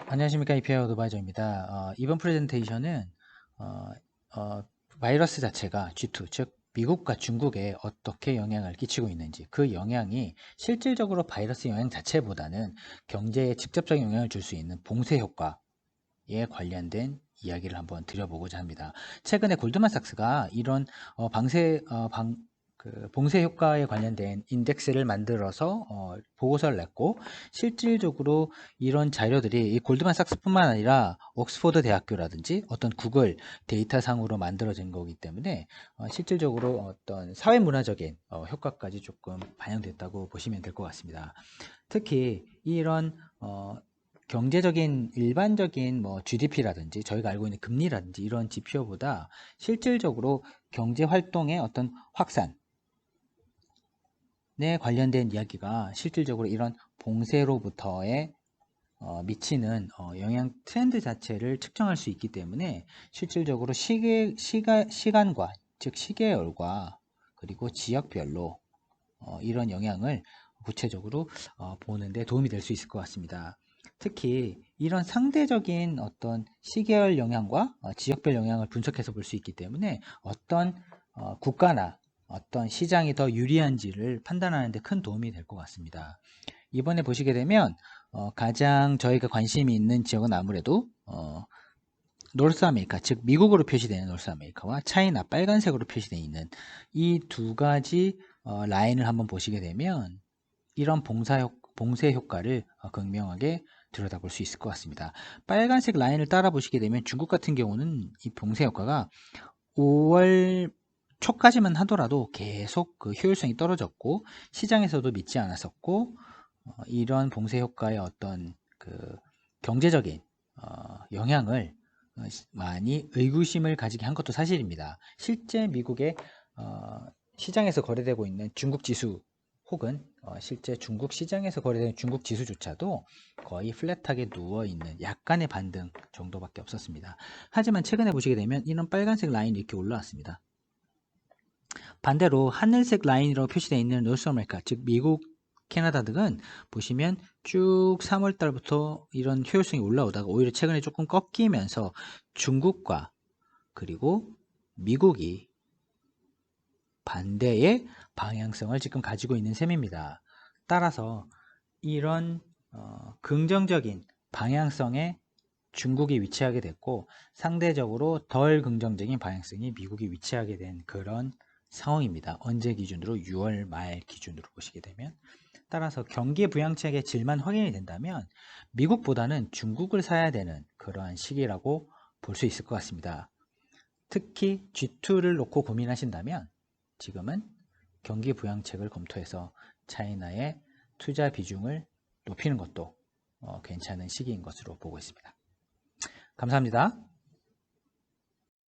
안녕하십니까. 이피아 어드바이저입니다. 이번 프레젠테이션은 어, 바이러스 자체가 G2, 즉 미국과 중국에 어떻게 영향을 끼치고 있는지, 그 영향이 실질적으로 바이러스 영향 자체보다는 경제에 직접적인 영향을 줄 수 있는 봉쇄 효과에 관련된 이야기를 한번 드려보고자 합니다. 최근에 골드만삭스가 이런 봉쇄 효과에 관련된 인덱스를 만들어서 보고서를 냈고, 실질적으로 이런 자료들이 이 골드만삭스뿐만 아니라 옥스포드 대학교라든지 어떤 구글 데이터상으로 만들어진 거기 때문에 실질적으로 어떤 사회문화적인 효과까지 조금 반영됐다고 보시면 될 것 같습니다. 특히 이런 경제적인 일반적인 뭐 GDP라든지 저희가 알고 있는 금리라든지 이런 지표보다 실질적으로 경제 활동의 어떤 확산에 관련된 이야기가 실질적으로 이런 봉쇄로부터의 미치는 영향 트렌드 자체를 측정할 수 있기 때문에 실질적으로 시간과 즉 시계열과 그리고 지역별로 이런 영향을 구체적으로 보는데 도움이 될 수 있을 것 같습니다. 특히 이런 상대적인 어떤 시계열 영향과 지역별 영향을 분석해서 볼 수 있기 때문에 어떤 국가나 어떤 시장이 더 유리한지를 판단하는 데 큰 도움이 될 것 같습니다. 이번에 보시게 되면 가장 저희가 관심이 있는 지역은 아무래도 노스 아메리카, 즉 미국으로 표시되는 노스 아메리카와 차이나 빨간색으로 표시되어 있는 이 두 가지 라인을 한번 보시게 되면 이런 봉쇄 효과를 극명하게 들여다볼 수 있을 것 같습니다. 빨간색 라인을 따라 보시게 되면 중국 같은 경우는 이 봉쇄 효과가 5월 초까지만 하더라도 계속 그 효율성이 떨어졌고 시장에서도 믿지 않았었고 이런 봉쇄 효과의 어떤 그 경제적인 영향을 많이 의구심을 가지게 한 것도 사실입니다. 실제 미국의 시장에서 거래되고 있는 중국 지수 혹은 실제 중국 시장에서 거래되는 중국 지수조차도 거의 플랫하게 누워있는 약간의 반등 정도밖에 없었습니다. 하지만 최근에 보시게 되면 이런 빨간색 라인이 이렇게 올라왔습니다. 반대로 하늘색 라인으로 표시되어 있는 노스 아메리카, 즉 미국, 캐나다 등은 보시면 쭉 3월 달부터 이런 효율성이 올라오다가 오히려 최근에 조금 꺾이면서 중국과 그리고 미국이 반대의 방향성을 지금 가지고 있는 셈입니다. 따라서 이런 긍정적인 방향성에 중국이 위치하게 됐고 상대적으로 덜 긍정적인 방향성이 미국이 위치하게 된 그런 상황입니다. 언제 기준으로? 6월 말 기준으로 보시게 되면 따라서 경기 부양책의 질만 확인이 된다면 미국보다는 중국을 사야 되는 그러한 시기라고 볼 수 있을 것 같습니다. 특히 G2를 놓고 고민하신다면 지금은 경기 부양책을 검토해서 차이나의 투자 비중을 높이는 것도 괜찮은 시기인 것으로 보고 있습니다. 감사합니다.